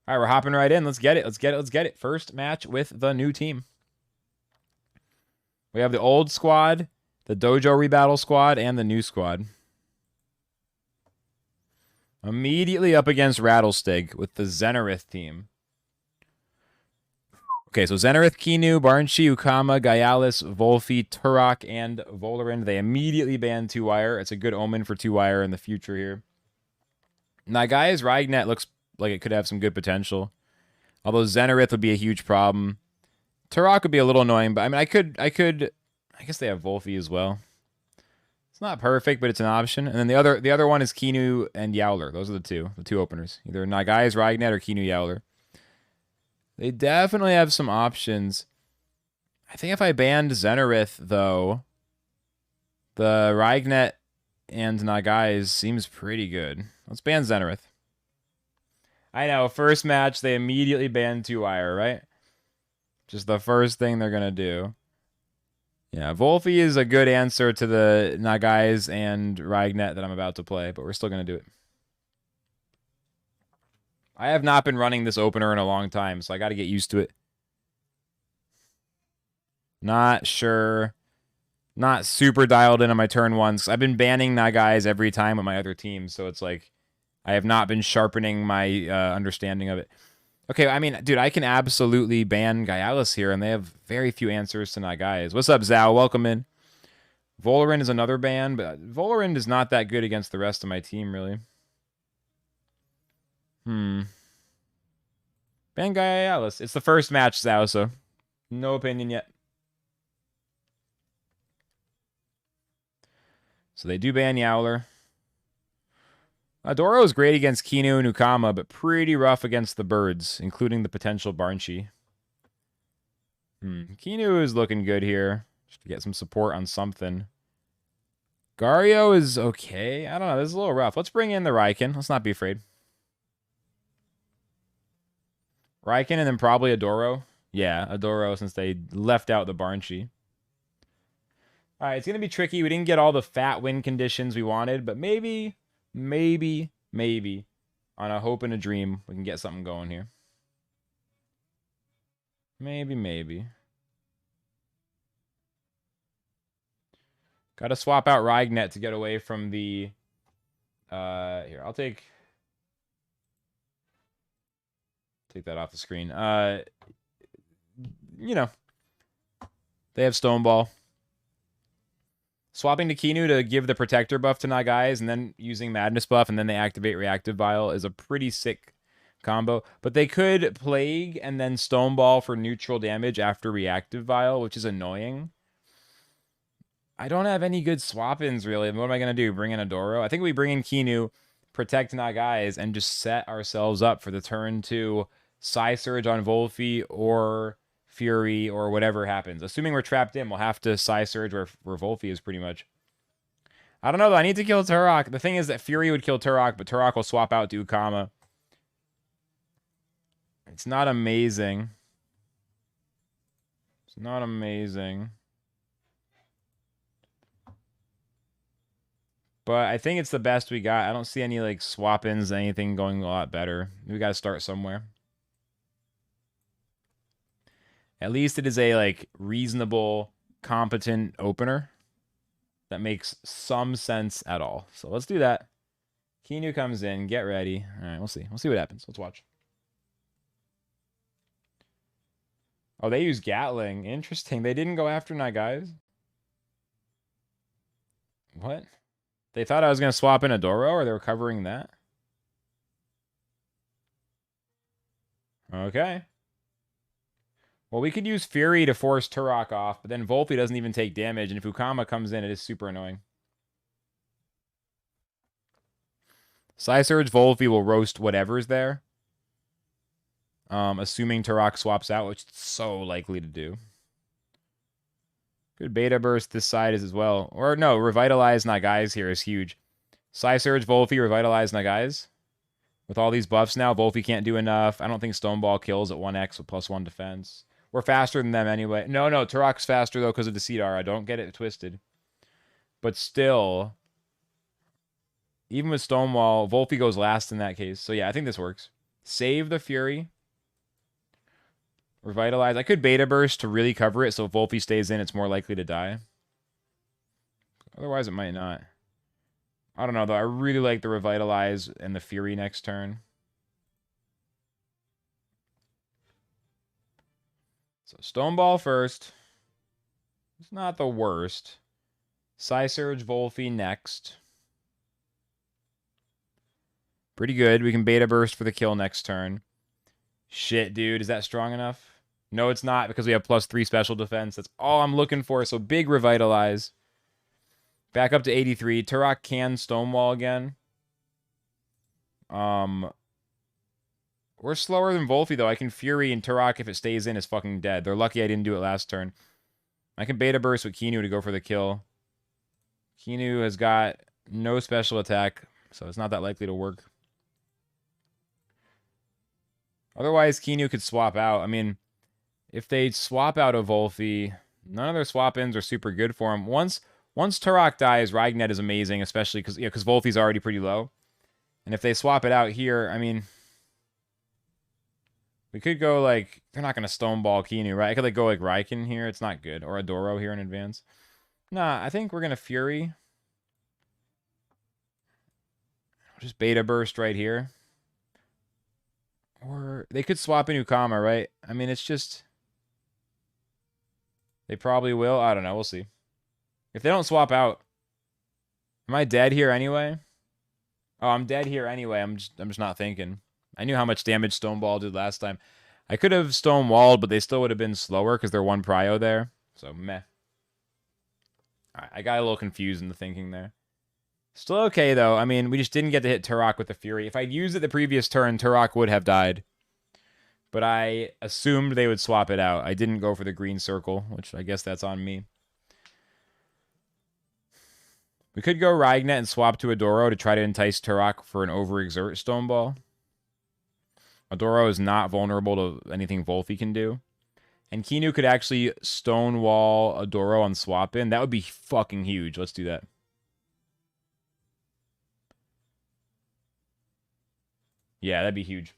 All right, we're hopping right in. Let's get it. Let's get it. Let's get it. First match with the new team. We have the old squad, the Dojo Rebattle squad, and the new squad. Immediately up against Rattlestig with the Zenarith team. Okay, so Zenarith, Kinu, Barnshi, Ukama, Gaialis, Volfi, Turok, and Volarind. They immediately banned TUWIRE. It's a good omen for TUWIRE in the future here. Nagai's Raignet looks like it could have some good potential. Although Zenarith would be a huge problem. Turok would be a little annoying, but I mean, I guess they have Volfi as well. It's not perfect, but it's an option. And then the other one is Kinu and Yowlar. Those are the two openers. Either Nagai's Raignet or Kinu Yowlar. They definitely have some options. I think if I banned Zenarith, though, the Raignet and Nagai's seems pretty good. Let's ban Zenarith. I know, first match, they immediately banned TUWIRE, right? Just the first thing they're going to do. Yeah, Volfi is a good answer to the Nagai's and Raignet that I'm about to play, but we're still going to do it. I have not been running this opener in a long time, so I got to get used to it. Not sure. Not super dialed in on my turn ones. I've been banning Nagai's every time with my other teams, so it's like I have not been sharpening my understanding of it. Okay, I mean, dude, I can absolutely ban Gaialis here, and they have very few answers to Nagai's. What's up, Zhao? Welcome in. Volarind is another ban, but Volarind is not that good against the rest of my team, really. Ban Gaialis. It's the first match, Zhao, so no opinion yet. So they do ban Yowlar. Adoro is great against Kinu and Ukama, but pretty rough against the birds, including the potential Barnshi. Kinu is looking good here. Just to get some support on something. Gario is okay. I don't know. This is a little rough. Let's bring in the Raiken. Let's not be afraid. Raiken and then probably Adoro. Yeah, Adoro since they left out the Barnshi. All right, it's going to be tricky. We didn't get all the fat win conditions we wanted, but maybe on a hope and a dream, we can get something going here. Maybe. Got to swap out Raignet to get away from the... here, I'll take that off the screen. You know, they have Stoneball. Swapping to Kinu to give the Protector buff to Nagai's and then using Madness buff and then they activate Reactive Vial is a pretty sick combo. But they could Plague and then Stoneball for neutral damage after Reactive Vial, which is annoying. I don't have any good swap-ins, really. What am I going to do? Bring in Adoro? I think we bring in Kinu, protect Nagai's, and just set ourselves up for the turn 2 Psy Surge on Volfi or Fury or whatever happens. Assuming we're trapped in, we'll have to Psy Surge where Volfi is pretty much. I don't know, though. I need to kill Turok. The thing is that Fury would kill Turok, but Turok will swap out to Ukama. It's not amazing. It's not amazing. But I think it's the best we got. I don't see any like swap-ins, anything going a lot better. We got to start somewhere. At least it is a like reasonable, competent opener that makes some sense at all. So let's do that. Kinu comes in. Get ready. All right, we'll see. We'll see what happens. Let's watch. Oh, they use Gatling. Interesting. They didn't go after Nagai's. What? They thought I was going to swap in Adoro, or they were covering that? Okay. Well, we could use Fury to force Turok off, but then Volfi doesn't even take damage, and if Ukama comes in, it is super annoying. Psy Surge Volfi will roast whatever's there. Assuming Turok swaps out, which it's so likely to do. Good beta burst this side is as well. Or no, Revitalize Nagai's here is huge. Psy Surge Volfi, Revitalize Nagai's. With all these buffs now, Volfi can't do enough. I don't think Stoneball kills at 1x with +1 defense. We're faster than them anyway. No, Turok's faster, though, because of the Cedar. I don't get it twisted. But still, even with Stonewall, Volfi goes last in that case. So yeah, I think this works. Save the Fury. Revitalize. I could Beta Burst to really cover it, so if Wolfie stays in, it's more likely to die. Otherwise, it might not. I don't know, though. I really like the Revitalize and the Fury next turn. So Stoneball first. It's not the worst. Psysurge, Wolfie next. Pretty good. We can Beta Burst for the kill next turn. Shit, dude. Is that strong enough? No, it's not, because we have +3 special defense. That's all I'm looking for. So big Revitalize. Back up to 83. Turok can Stonewall again. We're slower than Wolfie, though. I can Fury, and Turok, if it stays in, is fucking dead. They're lucky I didn't do it last turn. I can Beta Burst with Kinu to go for the kill. Kinu has got no special attack, so it's not that likely to work. Otherwise, Kinu could swap out. I mean, if they swap out a Wolfie, none of their swap-ins are super good for him. Once Turok dies, Raignet is amazing, especially because Wolfie's already pretty low. And if they swap it out here, I mean, we could go like, they're not going to Stoneball Kinu, right? I could like go like Raiken here. It's not good. Or Adoro here in advance. Nah, I think we're going to Fury. Just Beta Burst right here. Or they could swap in Ukama, right? I mean, it's just... They probably will. I don't know. We'll see. If they don't swap out... Am I dead here anyway? Oh, I'm dead here anyway. I'm just not thinking. I knew how much damage Stoneball did last time. I could have Stonewalled, but they still would have been slower because they're 1 prio there. So, meh. Alright, I got a little confused in the thinking there. Still okay, though. I mean, we just didn't get to hit Turok with the Fury. If I'd used it the previous turn, Turok would have died. But I assumed they would swap it out. I didn't go for the green circle, which I guess that's on me. We could go Raignet and swap to Adoro to try to entice Turok for an overexert Stoneball. Adoro is not vulnerable to anything Wolfie can do. And Kinu could actually Stonewall Adoro on swap in. That would be fucking huge. Let's do that. Yeah, that'd be huge.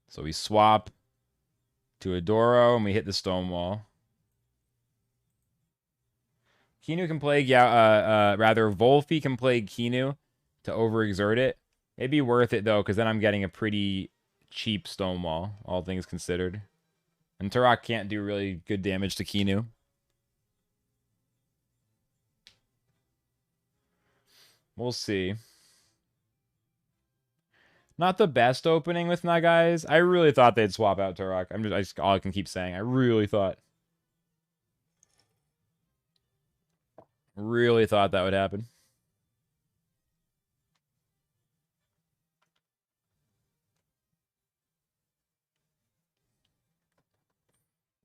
So we swap to Adoro and we hit the Stonewall. Kinu can play, rather Wolfie can play Kinu to overexert it. It'd be worth it, though, because then I'm getting a pretty cheap Stonewall, all things considered. And Turok can't do really good damage to Kinu. We'll see. Not the best opening with Nagaise. I really thought they'd swap out Turok. I just all I can keep saying. I really thought. Really thought that would happen.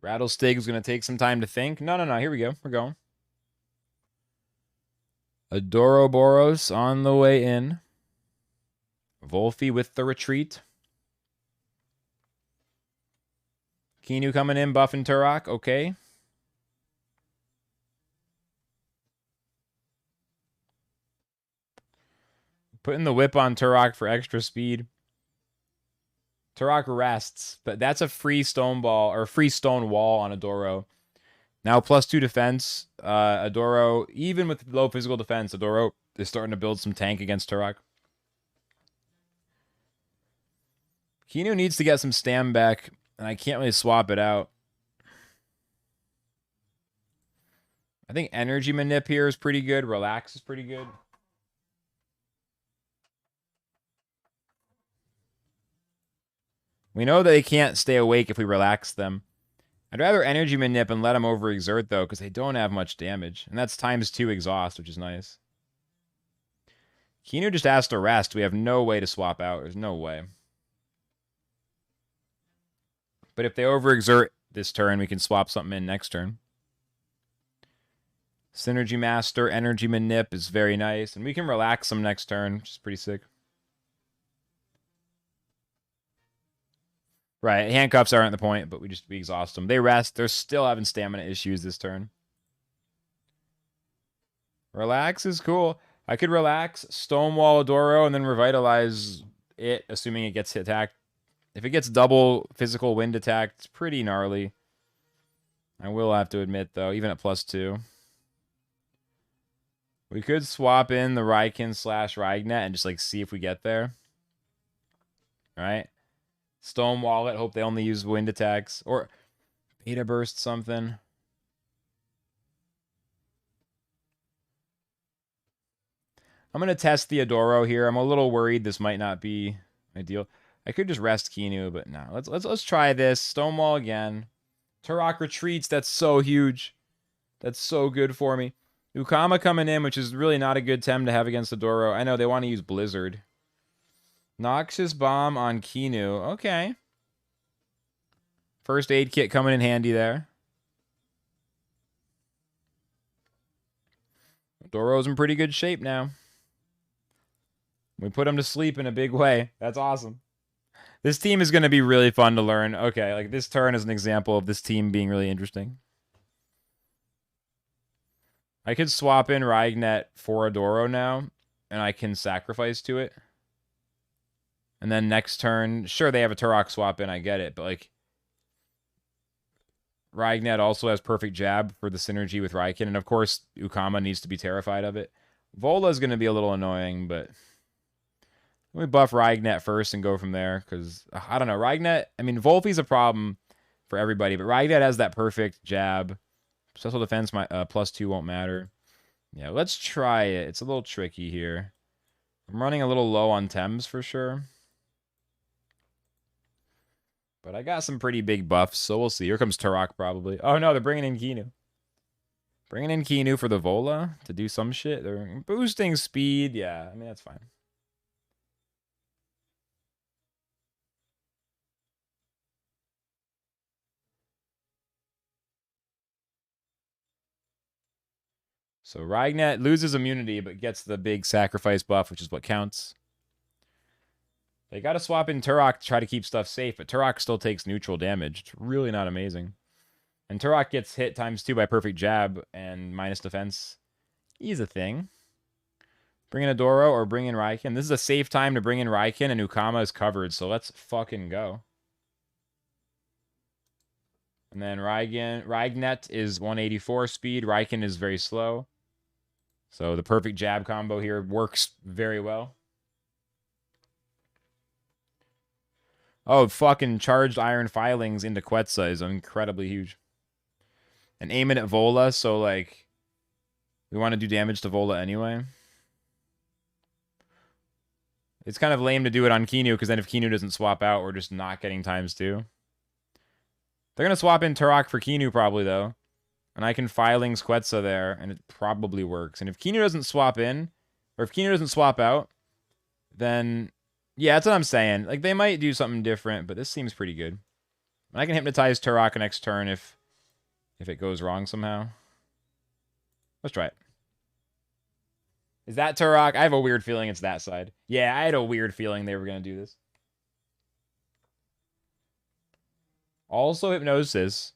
Rattlestig is going to take some time to think. No. Here we go. We're going. Adoroboros on the way in. Wolfie with the retreat. Kinu coming in, buffing Turok. Okay. Putting the whip on Turok for extra speed. Turok rests, but that's a free Stoneball, or free Stonewall on Adoro. Now +2 defense. Adoro, even with low physical defense, Adoro is starting to build some tank against Turok. Kinu needs to get some stam back, and I can't really swap it out. I think Energy Manip here is pretty good. Relax is pretty good. We know that they can't stay awake if we relax them. I'd rather Energy Manip and let them overexert, though, because they don't have much damage. And that's ×2 exhaust, which is nice. Kinu just asked to rest. We have no way to swap out. There's no way. But if they overexert this turn, we can swap something in next turn. Synergy Master, Energy Manip is very nice. And we can relax them next turn, which is pretty sick. Right, handcuffs aren't the point, but we exhaust them. They rest. They're still having stamina issues this turn. Relax is cool. I could relax, Stonewall Adoro, and then revitalize it, assuming it gets attacked. If it gets double physical wind attack, it's pretty gnarly. I will have to admit, though, even at +2. We could swap in the Raikin / Raignet and just, like, see if we get there. Alright. Stonewall it, hope they only use wind attacks. Or Beta Burst something. I'm going to test the Adoro here. I'm a little worried this might not be ideal. I could just rest Kinu, but no. Let's try this. Stonewall again. Turok retreats. That's so huge. That's so good for me. Ukama coming in, which is really not a good tem to have against Adoro. I know they want to use Blizzard. Noxious Bomb on Kinu. Okay. First aid kit coming in handy there. Adoro's in pretty good shape now. We put him to sleep in a big way. That's awesome. This team is going to be really fun to learn. Okay, like this turn is an example of this team being really interesting. I could swap in Raignet for Adoro now, and I can sacrifice to it. And then next turn, sure, they have a Turok swap in, I get it, but like Raignet also has perfect jab for the synergy with Raikin, and of course, Ukama needs to be terrified of it. Vola is going to be a little annoying, but let me buff Raignet first and go from there, because, I don't know, Raignet, I mean, Volfi's a problem for everybody, but Raignet has that perfect jab. Special defense, my +2 won't matter. Yeah, let's try it. It's a little tricky here. I'm running a little low on Tems for sure. But I got some pretty big buffs, so we'll see. Here comes Turok probably. Oh no, they're bringing in Kinu. Bringing in Kinu for the Vola to do some shit. They're boosting speed. Yeah, I mean, that's fine. So Raignet loses immunity, but gets the big sacrifice buff, which is what counts. They got to swap in Turok to try to keep stuff safe, but Turok still takes neutral damage. It's really not amazing. And Turok gets hit ×2 by perfect jab and minus defense. He's a thing. Bring in Adoro or bring in Raikin. This is a safe time to bring in Raikin, and Ukama is covered, so let's fucking go. And then Raignet is 184 speed. Raikin is very slow. So the perfect jab combo here works very well. Oh, fucking charged iron filings into Quetzal is incredibly huge. And aim it at Vola, so like we want to do damage to Vola anyway. It's kind of lame to do it on Kinu, because then if Kinu doesn't swap out, we're just not getting ×2. They're going to swap in Turok for Kinu probably, though. And I can filings Quetzal there, and it probably works. And if Kinu doesn't swap in, or if Kinu doesn't swap out, then yeah, that's what I'm saying. Like, they might do something different, but this seems pretty good. And I can hypnotize Turok next turn if it goes wrong somehow. Let's try it. Is that Turok? I have a weird feeling it's that side. Yeah, I had a weird feeling they were going to do this. Also Hypnosis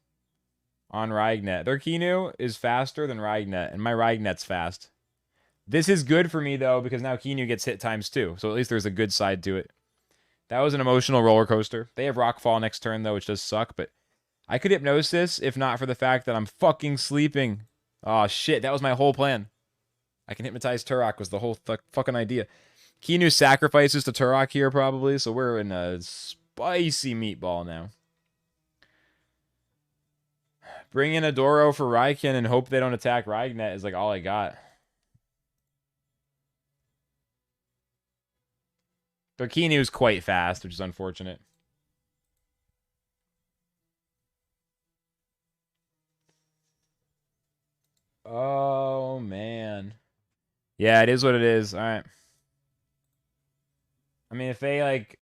on Raignet. Their Kinu is faster than Raignet, and my Raignet's fast. This is good for me, though, because now Kinu gets hit ×2, so at least there's a good side to it. That was an emotional roller coaster. They have Rockfall next turn, though, which does suck, but I could Hypnosis if not for the fact that I'm fucking sleeping. Oh, shit, that was my whole plan. I can hypnotize Turok was the whole fucking idea. Kinu sacrifices to Turok here, probably, so we're in a spicy meatball now. Bring in Adoro for Raikin and hope they don't attack Raignet is like all I got. Their Kinu is quite fast, which is unfortunate. Oh, man. Yeah, it is what it is. All right. I mean, if they, like,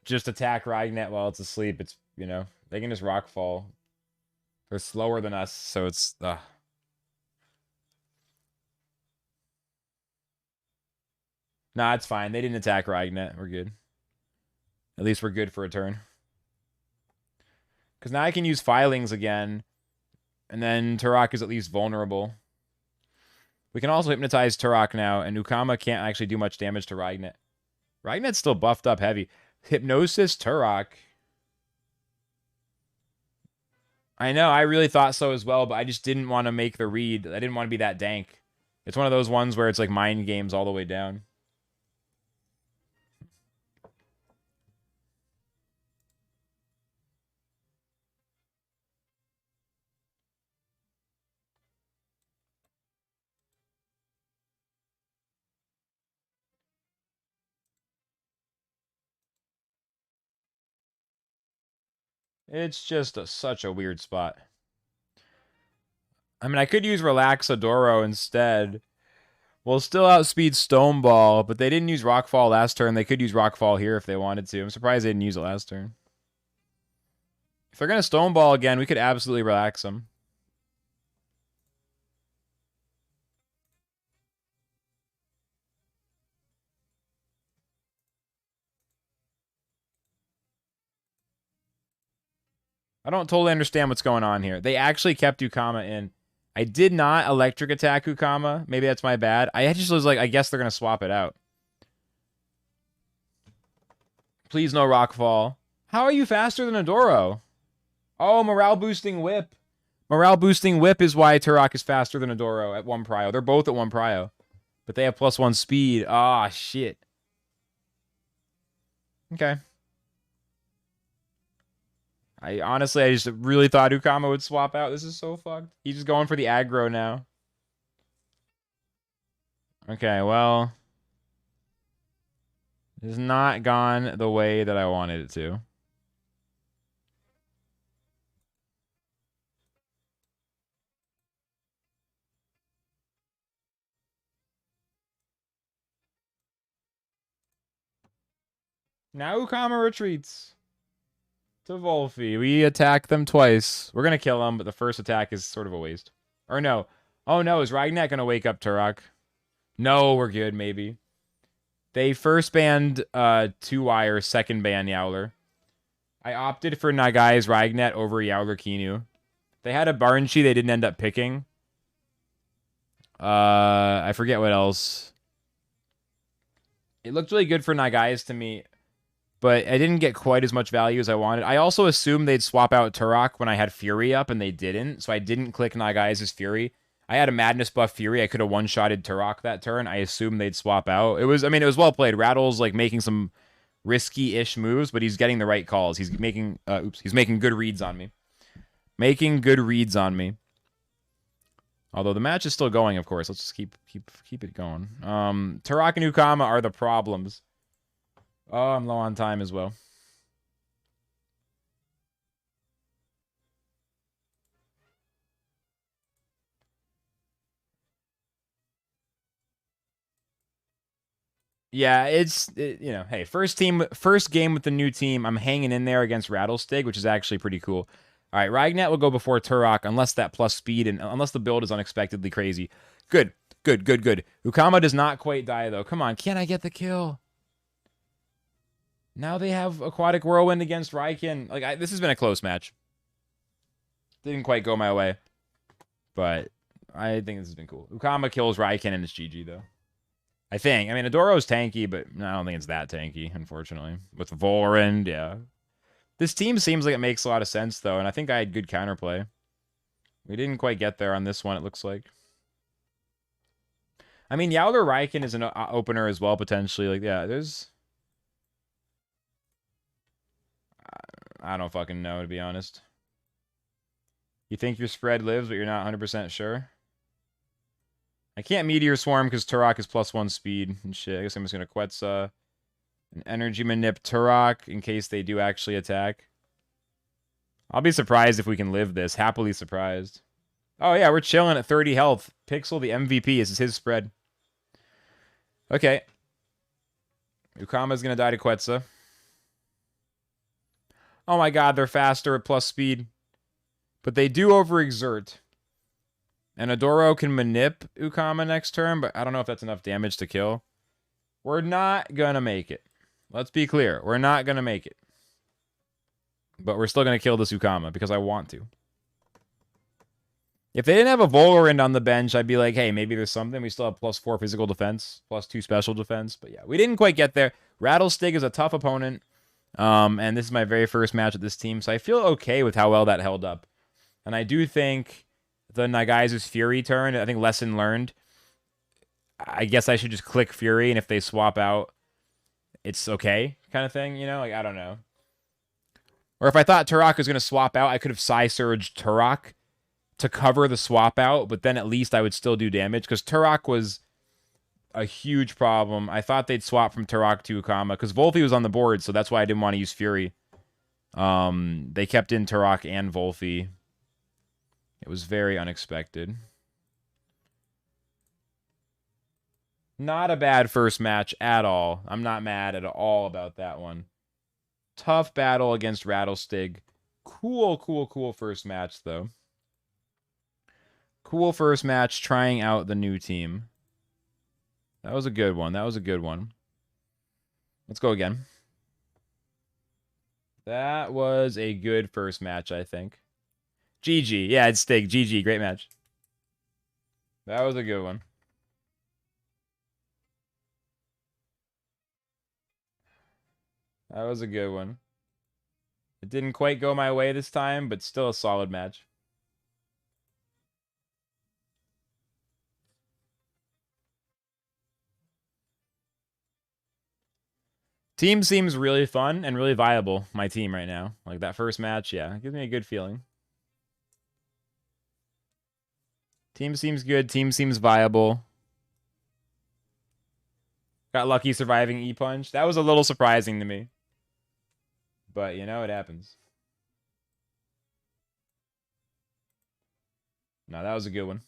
just attack Raignet while it's asleep, it's, you know, they can just Rockfall. They're slower than us, so it's... Nah, it's fine. They didn't attack Raignet. We're good. At least we're good for a turn. Because now I can use filings again. And then Turok is at least vulnerable. We can also hypnotize Turok now, and Ukama can't actually do much damage to Raignet. Ragnet's still buffed up heavy. Hypnosis Turok. I know, I really thought so as well, but I just didn't want to make the read. I didn't want to be that dank. It's one of those ones where it's like mind games all the way down. It's just such a weird spot. I mean, I could use Relax Adoro instead. We'll still outspeed Stoneball, but they didn't use Rockfall last turn. They could use Rockfall here if they wanted to. I'm surprised they didn't use it last turn. If they're going to Stoneball again, we could absolutely relax them. I don't totally understand what's going on here. They actually kept Ukama in. I did not electric attack Ukama. Maybe that's my bad. I just was like, I guess they're going to swap it out. Please no Rockfall. How are you faster than Adoro? Oh, morale boosting whip. Morale boosting whip is why Turok is faster than Adoro at 1 prio. They're both at 1 prio. But they have +1 speed. Ah, shit. Okay. I just really thought Ukama would swap out. This is so fucked. He's just going for the aggro now. Okay, well. It has not gone the way that I wanted it to. Now Ukama retreats to Volfi. We attack them twice. We're going to kill them, but the first attack is sort of a waste. Or no. Oh no, is Raignet going to wake up Turok? No, we're good, maybe. They first banned TUWIRE, second ban Yowlar. I opted for Nagai's Raignet over Yowlar Kinu. They had a Barnshi they didn't end up picking. I forget what else. It looked really good for Nagai's to me, but I didn't get quite as much value as I wanted. I also assumed they'd swap out Turok when I had Fury up, and they didn't, so I didn't click Nagai's Fury. I had a Madness buff Fury. I could have one-shotted Turok that turn. I assumed they'd swap out. It was well played. Rattle's like making some risky-ish moves, but he's getting the right calls. He's making he's making good reads on me. Making good reads on me. Although the match is still going, of course. Let's just keep it going. Turok and Ukama are the problems. Oh, I'm low on time as well. Yeah, you know, hey, first game with the new team. I'm hanging in there against Rattlestig, which is actually pretty cool. All right, Raignet will go before Turok unless that plus speed and unless the build is unexpectedly crazy. Good. Ukama does not quite die, though. Come on, can I get the kill? Now they have Aquatic Whirlwind against Raikin. Like, this has been a close match. Didn't quite go my way, but I think this has been cool. Ukama kills Raikin and it's GG, though. I think. I mean, Adoro's tanky, but I don't think it's that tanky, unfortunately. With Volrend, yeah. This team seems like it makes a lot of sense, though, and I think I had good counterplay. We didn't quite get there on this one, it looks like. I mean, Yowlar Raikin is an opener as well, potentially. Like, yeah, there's... I don't fucking know, to be honest. You think your spread lives, but you're not 100% sure? I can't Meteor Swarm because Turok is +1 speed and shit. I guess I'm just going to Quetzal and Energy Manip Turok in case they do actually attack. I'll be surprised if we can live this. Happily surprised. Oh, yeah, we're chilling at 30 health. Pixel, the MVP. This is his spread. Okay. Ukama's going to die to Quetzal. Oh my god, they're faster at plus speed. But they do overexert. And Adoro can manip Ukama next turn, but I don't know if that's enough damage to kill. We're not going to make it. Let's be clear. We're not going to make it. But we're still going to kill this Ukama because I want to. If they didn't have a Volorend on the bench, I'd be like, hey, maybe there's something. We still have +4 physical defense, +2 special defense. But yeah, we didn't quite get there. Rattlestig is a tough opponent. And this is my very first match with this team, so I feel okay with how well that held up. And I do think the Nagaise's Fury turn, I think lesson learned. I guess I should just click Fury, and if they swap out, it's okay, kind of thing, you know? Like, I don't know. Or if I thought Turok was going to swap out, I could have Psy Surged Turok to cover the swap out, but then at least I would still do damage, because Turok was a huge problem. I thought they'd swap from Turok to Ukama, because Volphy was on the board, so that's why I didn't want to use Fury. They kept in Turok and Volphy. It was very unexpected. Not a bad first match at all. I'm not mad at all about that one. Tough battle against Rattlestig. Cool first match, though. Cool first match trying out the new team. That was a good one. That was a good one. Let's go again. That was a good first match, I think. GG. Yeah, it's Stig. GG. Great match. That was a good one. That was a good one. It didn't quite go my way this time, but still a solid match. Team seems really fun and really viable, my team right now. Like that first match, yeah, it gives me a good feeling. Team seems good. Team seems viable. Got lucky surviving E-Punch. That was a little surprising to me. But, you know, it happens. No, that was a good one.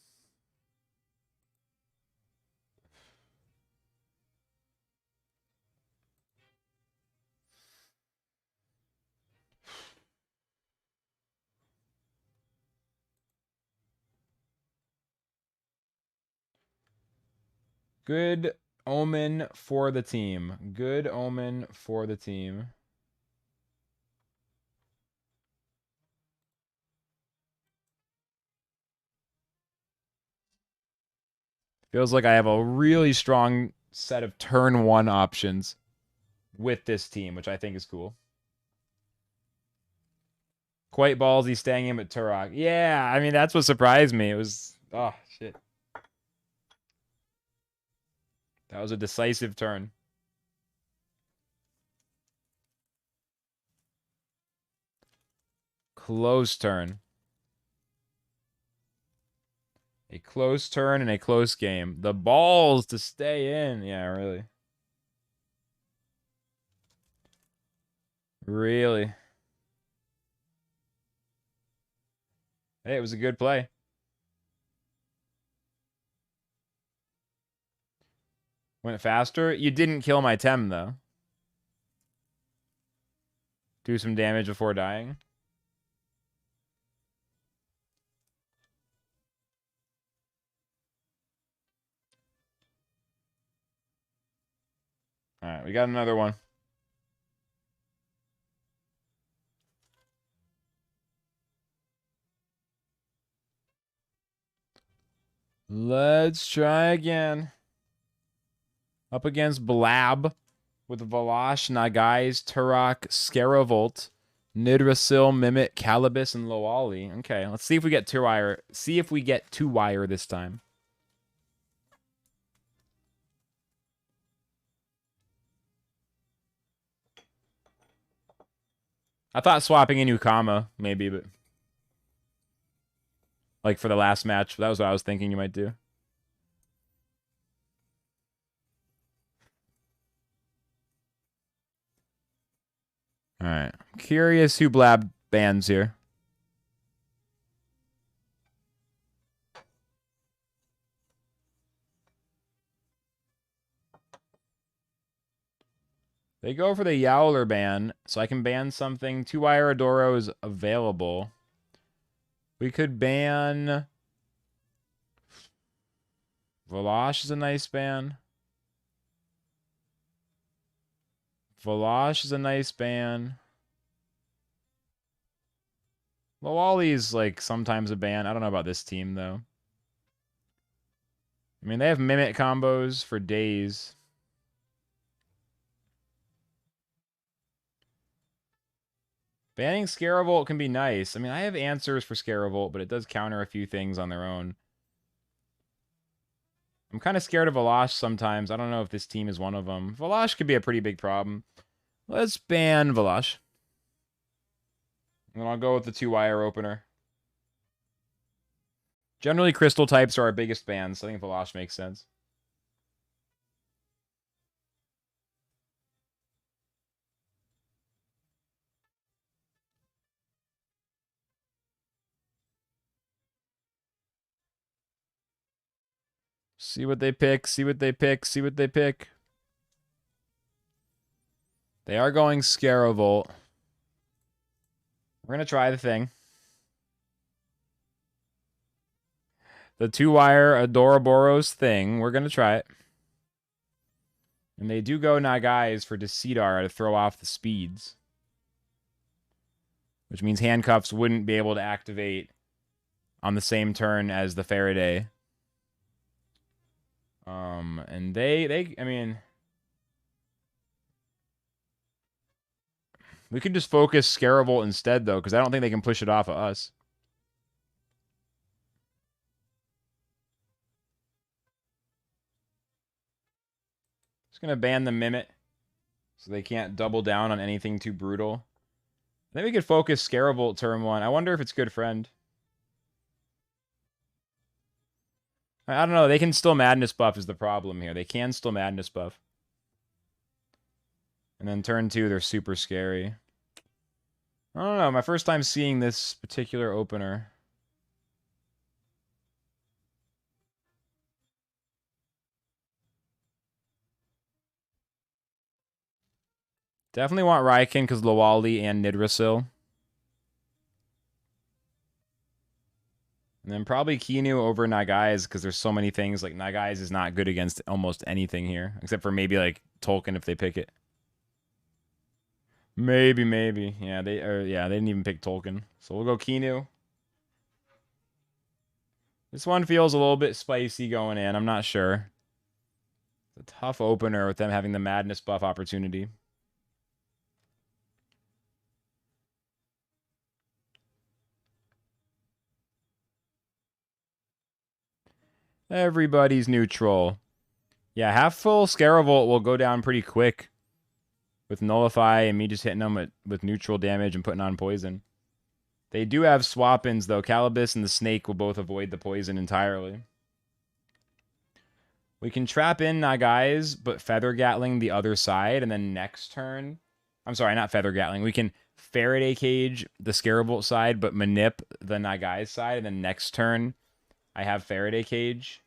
Good omen for the team. Good omen for the team. Feels like I have a really strong set of turn 1 options with this team, which I think is cool. Quite ballsy staying in with Turok. Yeah, I mean, that's what surprised me. It was... Oh, shit. That was a decisive turn. Close turn. A close turn and a close game. The balls to stay in. Yeah, really. Really. Hey, it was a good play. Went faster. You didn't kill my Tem, though. Do some damage before dying. All right, we got another one. Let's try again. Up against Blab with Valash, Nagaise, Turok, Scaravolt, Nidrasil, Mimit, Calibus, and Loali. Okay, let's see if we get TUWIRE. See if we get TUWIRE this time. I thought swapping in Ukama, maybe, but... Like, for the last match. That was what I was thinking you might do. Alright. Curious who Blab bans here. They go for the Yowlar ban, so I can ban something. TUWIRE Adoro is available. We could ban... Valash is a nice ban. Valash is a nice ban. Lowali's like sometimes a ban. I don't know about this team though. I mean, they have Mimic combos for days. Banning Scaravolt can be nice. I mean, I have answers for Scaravolt, but it does counter a few things on their own. I'm kind of scared of Valash sometimes. I don't know if this team is one of them. Valash could be a pretty big problem. Let's ban Valash. And I'll go with the 2-wire opener. Generally, crystal types are our biggest bans, so I think Valash makes sense. See what they pick, see what they pick, see what they pick. They are going Scaravolt. We're going to try the thing. The 2-wire Adoroboros thing. We're going to try it. And they do go Nagaise for Decidar to throw off the speeds. Which means handcuffs wouldn't be able to activate on the same turn as the Faraday. And I mean, we could just focus Scaravolt instead, though, because I don't think they can push it off of us. Just going to ban the Mimic so they can't double down on anything too brutal. Then we could focus Scaravolt turn 1. I wonder if it's good friend. I don't know. They can still Madness buff is the problem here. They can still Madness buff. And then turn 2, they're super scary. I don't know. My first time seeing this particular opener. Definitely want Raikin because Lowali and Nidrasil. And then probably Kinu over Nagaise because there's so many things. Like, Nagaise is not good against almost anything here. Except for maybe, like, Tolkien if they pick it. Maybe. Yeah, they didn't even pick Tolkien. So we'll go Kinu. This one feels a little bit spicy going in. I'm not sure. It's a tough opener with them having the Madness buff opportunity. Everybody's neutral. Yeah, half full Scaravolt will go down pretty quick with Nullify and me just hitting them with neutral damage and putting on poison. They do have swap-ins, though. Calibus and the Snake will both avoid the poison entirely. We can trap in Nagaise, but Feather Gatling the other side, and then next turn... I'm sorry, not Feather Gatling. We can Faraday Cage the Scaravolt side, but Manip the Nagaise side, and then next turn I have Faraday Cage.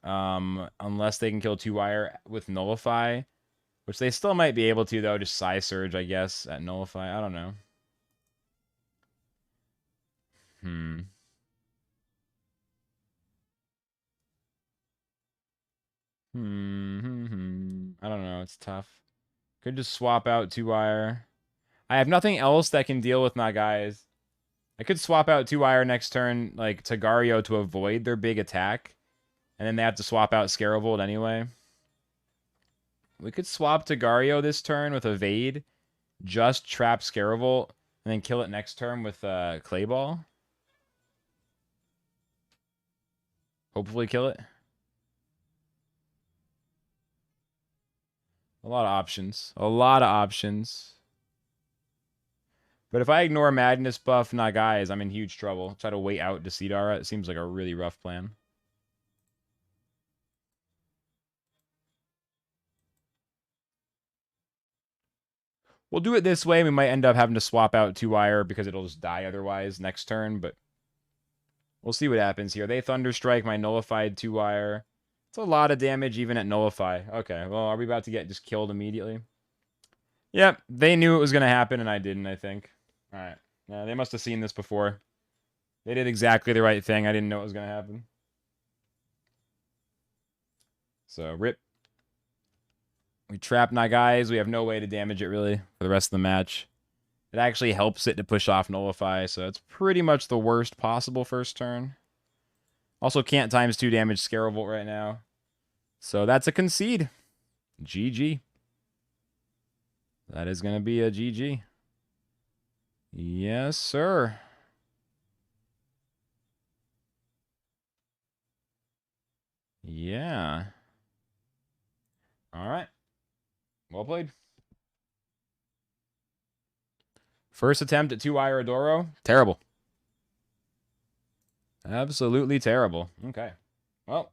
Unless they can kill 2-wire with Nullify, which they still might be able to, though. Just Psy Surge, I guess, at Nullify. I don't know. I don't know. It's tough. Could just swap out 2-wire. I have nothing else that can deal with Nagaise. I could swap out 2-wire next turn, like Tagario, to avoid their big attack. And then they have to swap out Scaravolt anyway. We could swap Tagario this turn with Evade. Just trap Scaravolt. And then kill it next turn with Clay Ball. Hopefully kill it. A lot of options. A lot of options. But if I ignore Madness buff Nagaise, I'm in huge trouble. Try to wait out Decidara. It seems like a really rough plan. We'll do it this way. We might end up having to swap out 2-wire because it'll just die otherwise next turn, but we'll see what happens here. They Thunderstrike my nullified 2-wire. It's a lot of damage even at Nullify. Okay, well, are we about to get just killed immediately? Yep, they knew it was going to happen, and I didn't, I think. All right. Yeah, they must have seen this before. They did exactly the right thing. I didn't know it was going to happen. So, rip. We trap Nagaise. We have no way to damage it, really, for the rest of the match. It actually helps it to push off Nullify, so it's pretty much the worst possible first turn. Also can't ×2 damage Scarevolt right now. So that's a concede. GG. That is going to be a GG. Yes, sir. Yeah. All right. Well played. First attempt at TUWIRE Adoro. Terrible. Absolutely terrible. Okay. Well,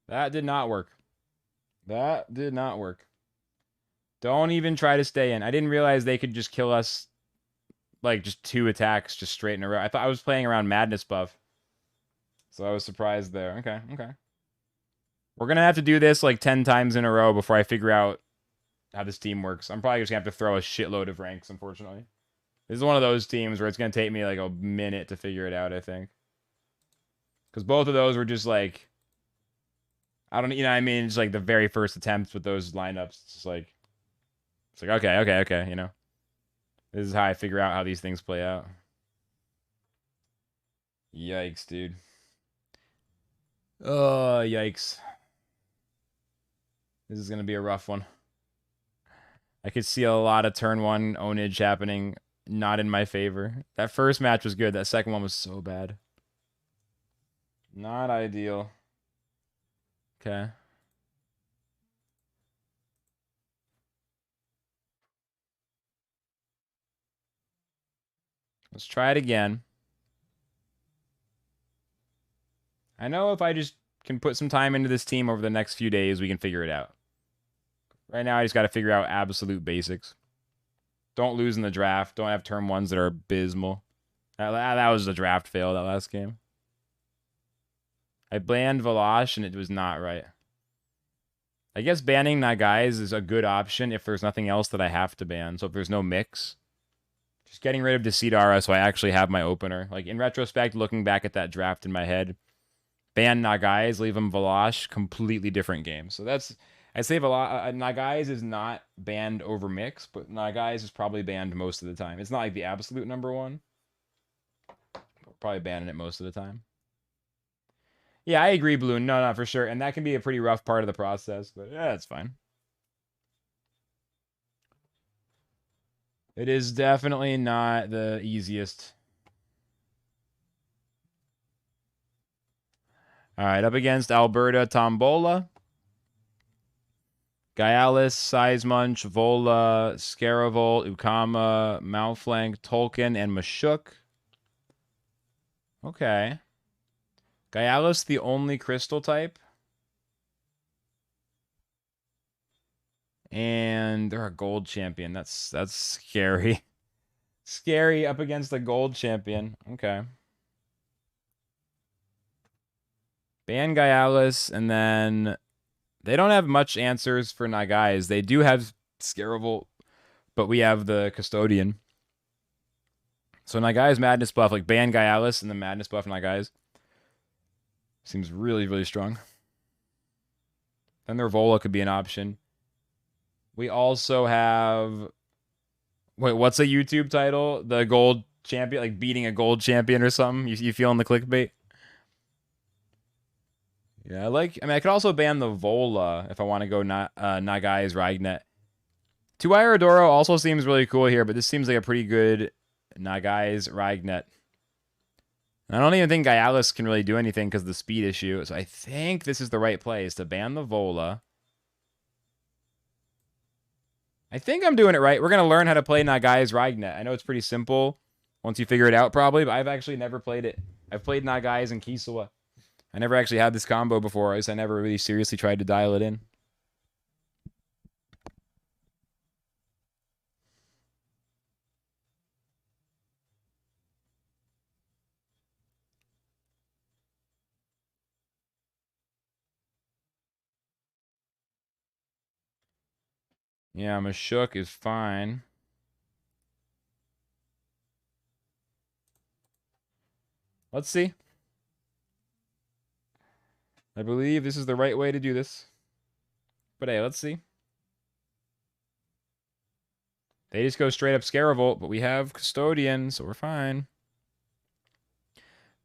that did not work. That did not work. Don't even try to stay in. I didn't realize they could just kill us, like, just 2 attacks just straight in a row. I thought I was playing around Madness buff. So I was surprised there. Okay, okay. We're going to have to do this, like, 10 times in a row before I figure out how this team works. I'm probably just going to have to throw a shitload of ranks, unfortunately. This is one of those teams where it's going to take me, like, a minute to figure it out, I think. Because both of those were just, like... I don't, you know what I mean? Just, like, the very first attempts with those lineups. It's just, like... It's like, okay, you know? This is how I figure out how these things play out. Yikes, dude. Oh, yikes. This is going to be a rough one. I could see a lot of turn 1 ownage happening, not in my favor. That first match was good. That second one was so bad. Not ideal. Okay. Let's try it again. I know if I just can put some time into this team over the next few days, we can figure it out. Right now, I just got to figure out absolute basics. Don't lose in the draft. Don't have turn 1s that are abysmal. That was a draft fail, that last game. I banned Valash, and it was not right. I guess banning Nagaise is a good option if there's nothing else that I have to ban. So if there's no mix, just getting rid of Decidara so I actually have my opener. Like, in retrospect, looking back at that draft in my head, ban Nagaise, leave him Valash, completely different game. So that's... I say Nagaise is not banned over mix, but Nagaise is probably banned most of the time. It's not like the absolute number 1. Probably banning it most of the time. Yeah, I agree, Balloon. No, for sure. And that can be a pretty rough part of the process, but yeah, it's fine. It is definitely not the easiest. All right, up against Alberta Tombola. Gyalis, Sizemunch, Vola, Scaravolt, Ukama, Malflank, Tolkien, and Mashuk. Okay. Gyalis, the only crystal type. And they're a gold champion. That's scary. Scary up against a gold champion. Okay. Ban Gyalis, and then they don't have much answers for Nagaise. They do have Scaravolt, but we have the Custodian. So Nagaise Madness buff, like ban Gyalis and the Madness buff Nagaise. Seems really, really strong. Then their Vola could be an option. We also have... Wait, what's a YouTube title? The gold champion, like beating a gold champion or something? You feeling the clickbait? Yeah, I mean, I could also ban the Vola if I want to go Nagaise Raignet. TUWIRE Adoro also seems really cool here, but this seems like a pretty good Nagaise Raignet. I don't even think Gyalis can really do anything because of the speed issue, so I think this is the right play, is to ban the Vola. I think I'm doing it right. We're going to learn how to play Nagaise Raignet. I know it's pretty simple once you figure it out, probably, but I've actually never played it. I've played Nagaise and Kisawa. I never actually had this combo before, so I never really seriously tried to dial it in. Yeah, Mashuk is fine. Let's see. I believe this is the right way to do this. But hey, let's see. They just go straight up Scaravolt, but we have Custodian, so we're fine.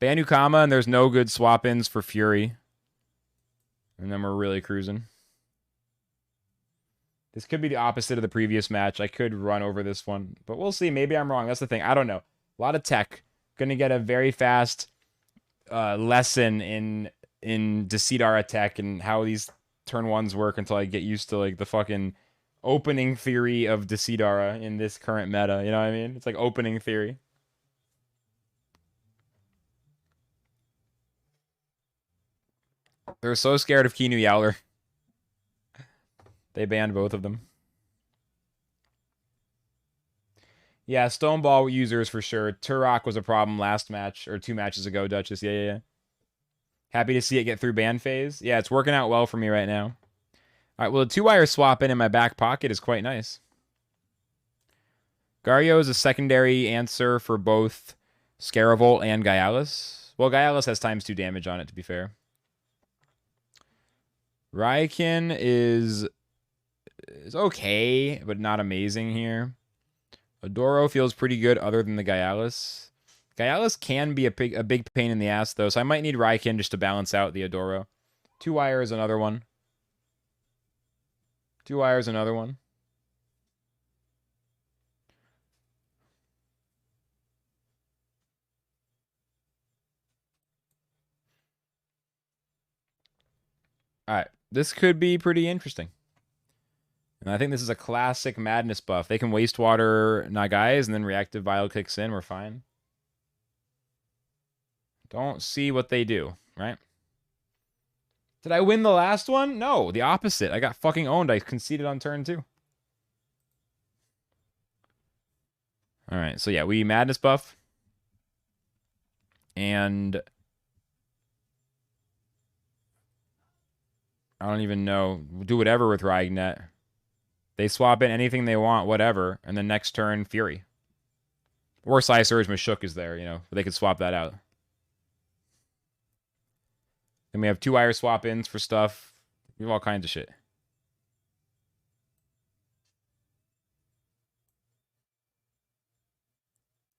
Ban Ukama, and there's no good swap-ins for Fury. And then we're really cruising. This could be the opposite of the previous match. I could run over this one, but we'll see. Maybe I'm wrong. That's the thing. I don't know. A lot of tech. Going to get a very fast lesson in Decidara tech and how these turn ones work until I get used to like the fucking opening theory of Decidara in this current meta. You know what I mean? It's like opening theory. They're so scared of Kinu Yowlar. They banned both of them. Yeah, Stoneball users for sure. Turok was a problem last match, or 2 matches ago, Duchess. Yeah. Happy to see it get through ban phase. Yeah, it's working out well for me right now. All right, well, the 2-wire swap in my back pocket is quite nice. Gario is a secondary answer for both Scaravolt and Gaialis. Well, Gaialis has ×2 damage on it, to be fair. Raikin is okay, but not amazing here. Adoro feels pretty good other than the Gaialis. Gaialis can be a big pain in the ass, though, so I might need Raikin just to balance out the Adoro. 2-wire is another one. 2-wire is another one. All right, this could be pretty interesting. And I think this is a classic Madness buff. They can Wastewater Nagaise and then Reactive Vial kicks in. We're fine. Don't see what they do, right? Did I win the last one? No, the opposite. I got fucking owned. I conceded on turn 2. All right, so yeah, we Madness buff. And I don't even know. Do whatever with Raignet. They swap in anything they want, whatever, and then next turn, Fury. Or Psysurge Mashuk is there, you know. They could swap that out. Then we have 2-wire swap-ins for stuff. We have all kinds of shit.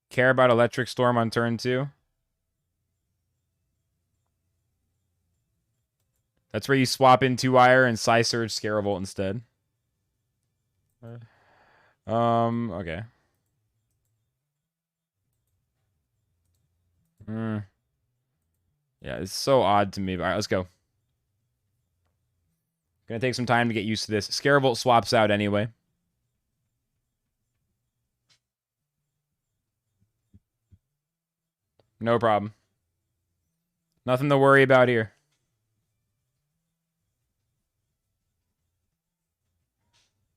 Care about Electric Storm on turn 2? That's where you swap in 2-wire and Psysurge Scaravolt instead. Okay. Yeah, it's so odd to me. All right, let's go. Gonna take some time to get used to this. Scaravolt swaps out anyway. No problem. Nothing to worry about here.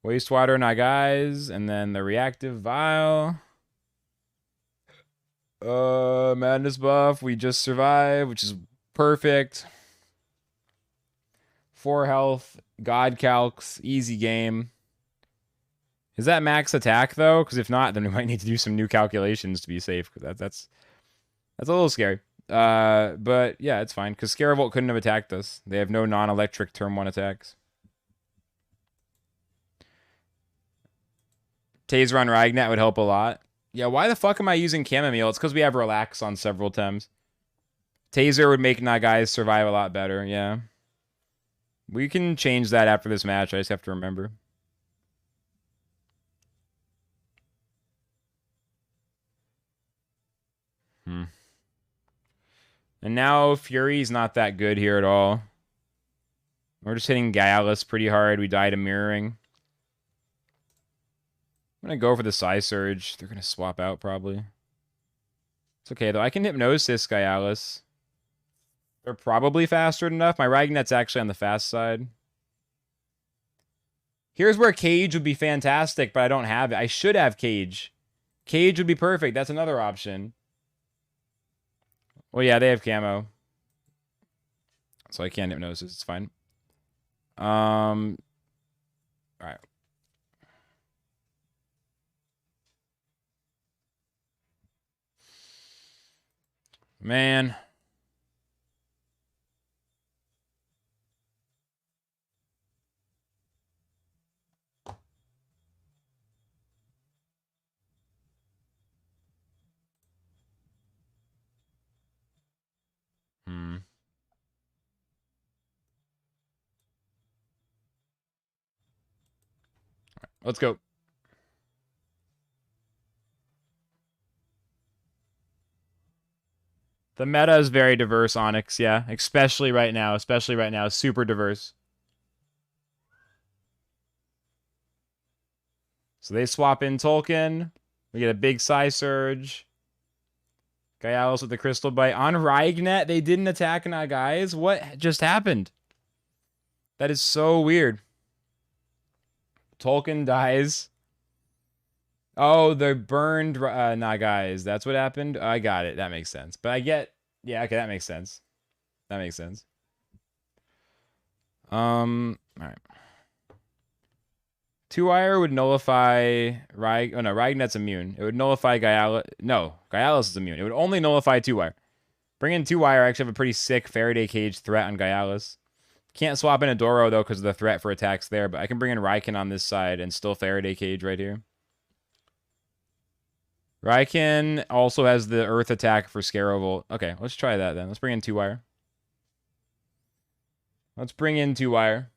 Wastewater Nagaise, and then the Reactive Vial. Madness buff. We just survived, which is perfect. 4 health. God calcs. Easy game. Is that max attack, though? Because if not, then we might need to do some new calculations to be safe. That's a little scary. But yeah, it's fine. Because Scaravolt couldn't have attacked us. They have no non-electric turn 1 attacks. Taser on Raignet would help a lot. Yeah, why the fuck am I using Chamomile? It's because we have Relax on several Tems. Taser would make Nagaise survive a lot better, yeah. We can change that after this match. I just have to remember. And now Fury's not that good here at all. We're just hitting Gaialis pretty hard. We died to Mirroring. I'm going to go for the Psysurge. They're going to swap out probably. It's okay, though. I can Hypnosis Gaialis. They're probably faster enough. My Raignet's actually on the fast side. Here's where Cage would be fantastic, but I don't have it. I should have Cage. Cage would be perfect. That's another option. Well, yeah, they have Camo. So I can't Hypnosis. It's fine. All right. Man. Let's go. The meta is very diverse, Onyx, yeah. Especially right now. Especially right now. Super diverse. So they swap in Tolkien. We get a big Psy Surge. Gaialos with the Crystal Bite. On Raignet, they didn't attack Nagaise? What just happened? That is so weird. Tolkien dies. Oh, the burned Nagaise. That's what happened? I got it. That makes sense. But I get... Yeah, okay, that makes sense. That makes sense. Alright. TUWIRE would nullify Oh no, Raignet's immune. It would nullify Gaialos. No, Gaialos is immune. It would only nullify TUWIRE. Bring in TUWIRE. I actually have a pretty sick Faraday Cage threat on Gaialos. Can't swap in Adoro though because of the threat for attacks there, but I can bring in Raiken on this side and still Faraday Cage right here. Raiken also has the Earth attack for Scarovolt. Okay, let's try that then. Let's bring in TUWIRE. Let's bring in TUWIRE.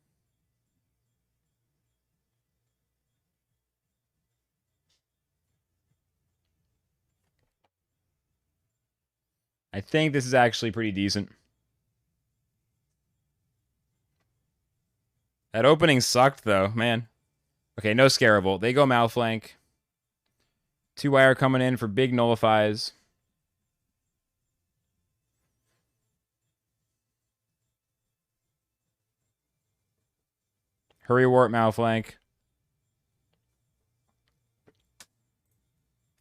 I think this is actually pretty decent. That opening sucked, though, man. Okay, no Scarovolt. They go Malflank. TUWIRE coming in for big nullifies. Hurry Warp Malflank.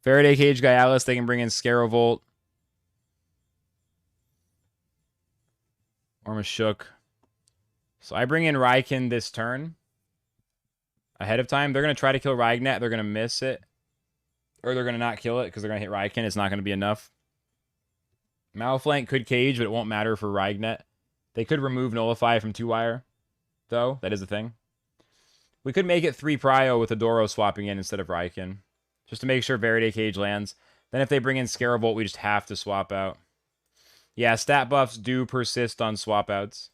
Faraday Cage Gaialos. They can bring in Scarovolt. Ormashook. So I bring in Raiken this turn. Ahead of time. They're going to try to kill Raignet. They're going to miss it. Or they're going to not kill it because they're going to hit Raiken. It's not going to be enough. Malflank could cage, but it won't matter for Raignet. They could remove Nullify from TUWIRE, though. That is the thing. We could make it 3 Prio with Adoro swapping in instead of Raiken. Just to make sure Faraday Cage lands. Then if they bring in Scarovolt, we just have to swap out. Yeah, stat buffs do persist on swap outs.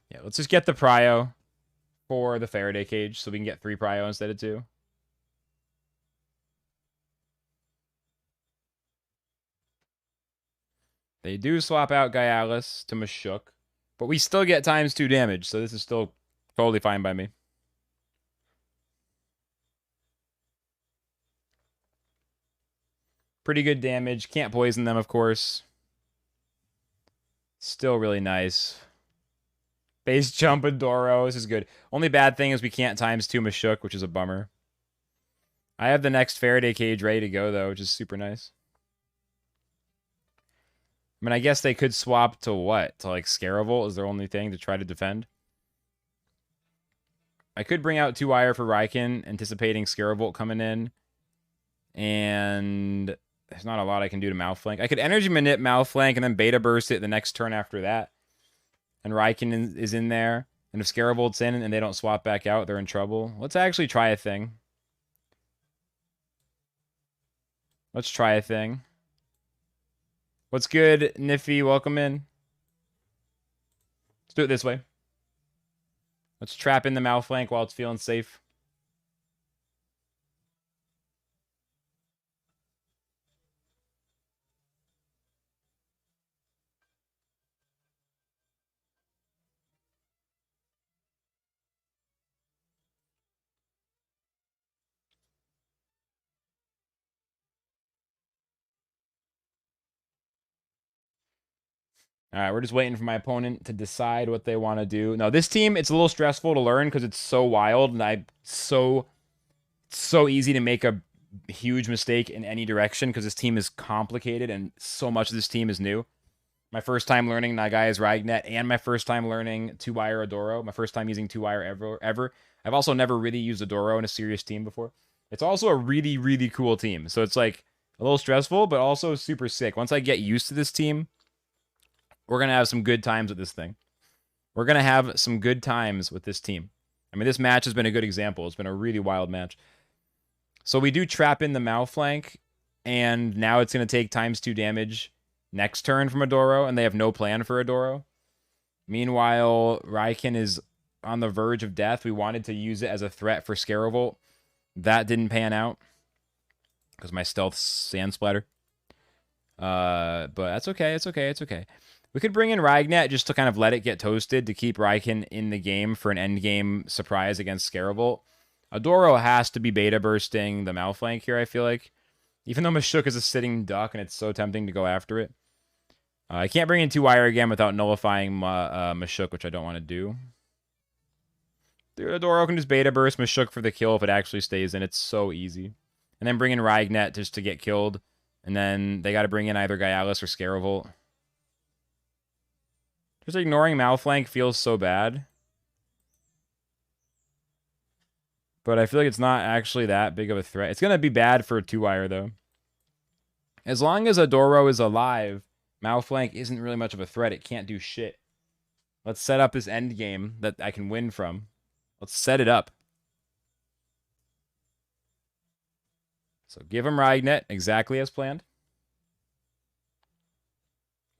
Yeah, let's just get the Prio for the Faraday Cage so we can get 3 Prio instead of 2. They do swap out Gaialos to Mashook, but we still get ×2 damage, so this is still totally fine by me. Pretty good damage. Can't poison them, of course. Still really nice. Base jump Adoro. This is good. Only bad thing is we can't ×2 Mashook, which is a bummer. I have the next Faraday Cage ready to go, though, which is super nice. I mean, I guess they could swap to what? To, like, Scarovolt is their only thing to try to defend. I could bring out TUWIRE for Raiken, anticipating Scarovolt coming in. And there's not a lot I can do to Malflank. I could Energy Manip Malflank and then Beta Burst it the next turn after that. And Raiken is in there. And if Scarovolt's in and they don't swap back out, they're in trouble. Let's actually try a thing. Let's try a thing. What's good, Niffy? Welcome in. Let's do it this way. Let's trap in the Malflank while it's feeling safe. All right, we're just waiting for my opponent to decide what they want to do. No, this team, it's a little stressful to learn because it's so wild and so easy to make a huge mistake in any direction because this team is complicated and so much of this team is new. My first time learning Nagaise Raignet and my first time learning TUWIRE Adoro. My first time using TUWIRE ever. I've also never really used Adoro in a serious team before. It's also a really, really cool team. So it's like a little stressful, but also super sick. Once I get used to this team, we're going to have some good times with this thing. We're going to have some good times with this team. I mean, this match has been a good example. It's been a really wild match. So we do trap in the Malflank, and now it's going to take ×2 damage. next turn from Adoro, and they have no plan for Adoro. Meanwhile, Raikin is on the verge of death. We wanted to use it as a threat for Scarevolt. That didn't pan out because my stealth sand splatter. But that's okay. It's okay. It's okay. We could bring in Raignet just to kind of let it get toasted to keep Raikin in the game for an end game surprise against Scarevolt. Adoro has to be beta bursting the Malflank here, I feel like. Even though Mashuk is a sitting duck and it's so tempting to go after it. I can't bring in TUWIRE again without nullifying Mashuk, which I don't want to do. Dude, Adoro can just beta burst Mashuk for the kill if it actually stays in. It's so easy. And then bring in Raignet just to get killed. And then they got to bring in either Gaialis or Scarevolt. Just ignoring Malflank feels so bad. But I feel like it's not actually that big of a threat. It's going to be bad for TUWIRE, though. As long as Adoro is alive, Malflank isn't really much of a threat. It can't do shit. Let's set up this end game that I can win from. Let's set it up. So give him Raignet exactly as planned.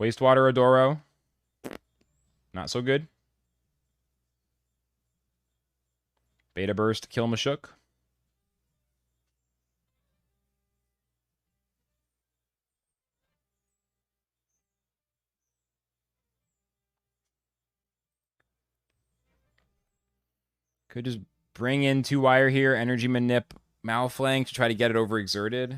Wastewater Adoro. Not so good. Beta Burst, kill Mashuk. Could just bring in TUWIRE here, Energy Manip, Malflank to try to get it overexerted.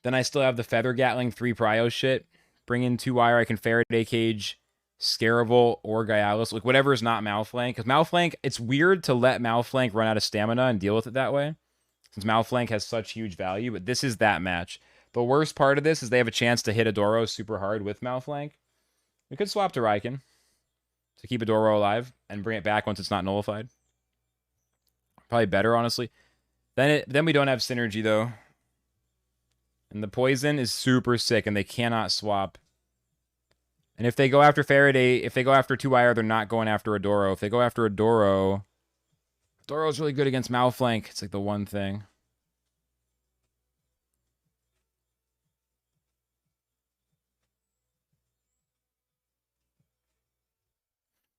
Then I still have the Feather Gatling 3 Prio shit. Bring in TUWIRE, I can Faraday Cage, Scarevolt, or Gaialis. Like, whatever is not Malflank. Because Malflank, it's weird to let Malflank run out of stamina and deal with it that way. Since Malflank has such huge value. But this is that match. The worst part of this is they have a chance to hit Adoro super hard with Malflank. We could swap to Raikin to keep Adoro alive and bring it back once it's not nullified. Probably better, honestly. Then we don't have synergy, though. And the poison is super sick, and they cannot swap. And if they go after Faraday, if they go after TUWIRE, they're not going after Adoro. If they go after Adoro, Adoro's really good against Malflank. It's like the one thing.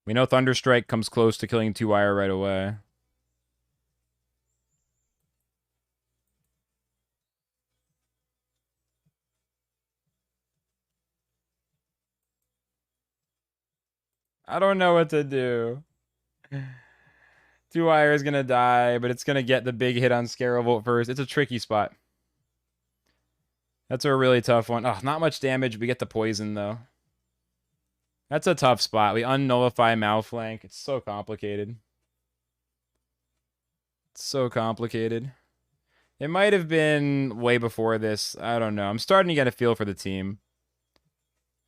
We know Thunderstrike comes close to killing TUWIRE right away. I don't know what to do. TUWIRE is going to die, but it's going to get the big hit on Scarevolt first. It's a tricky spot. That's a really tough one. Oh, not much damage. We get the poison, though. That's a tough spot. We unnullify Malflank. It's so complicated. It's so complicated. It might have been way before this. I don't know. I'm starting to get a feel for the team.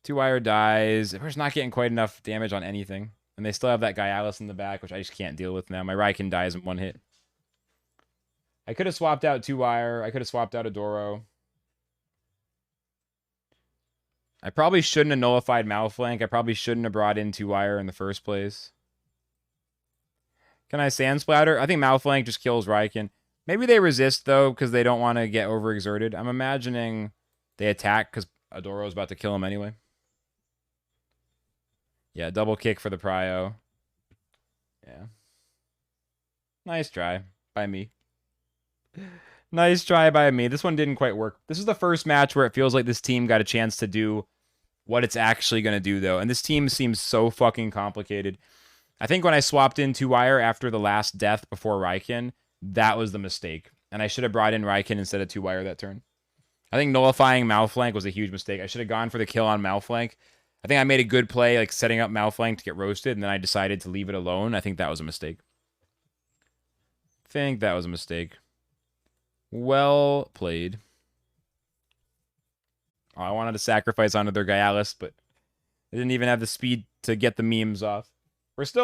TUWIRE dies. We're just not getting quite enough damage on anything. And they still have that Gaialis in the back, which I just can't deal with now. My Raikin dies in one hit. I could have swapped out TUWIRE. I could have swapped out Adoro. I probably shouldn't have nullified Malflank. I probably shouldn't have brought in TUWIRE in the first place. Can I Sand Splatter? I think Malflank just kills Raikin. Maybe they resist, though, because they don't want to get overexerted. I'm imagining they attack because Adoro's about to kill him anyway. Yeah, double kick for the Prio. Yeah. Nice try by me. Nice try by me. This one didn't quite work. This is the first match where it feels like this team got a chance to do what it's actually going to do, though. And this team seems so fucking complicated. I think when I swapped in TUWIRE after the last death before Raikin, that was the mistake. And I should have brought in Raikin instead of TUWIRE that turn. I think nullifying Malflank was a huge mistake. I should have gone for the kill on Malflank. I think I made a good play, like setting up Malflank to get roasted, and then I decided to leave it alone. I think that was a mistake. Well played. Oh, I wanted to sacrifice onto their Gaialis, but they didn't even have the speed to get the memes off. We're still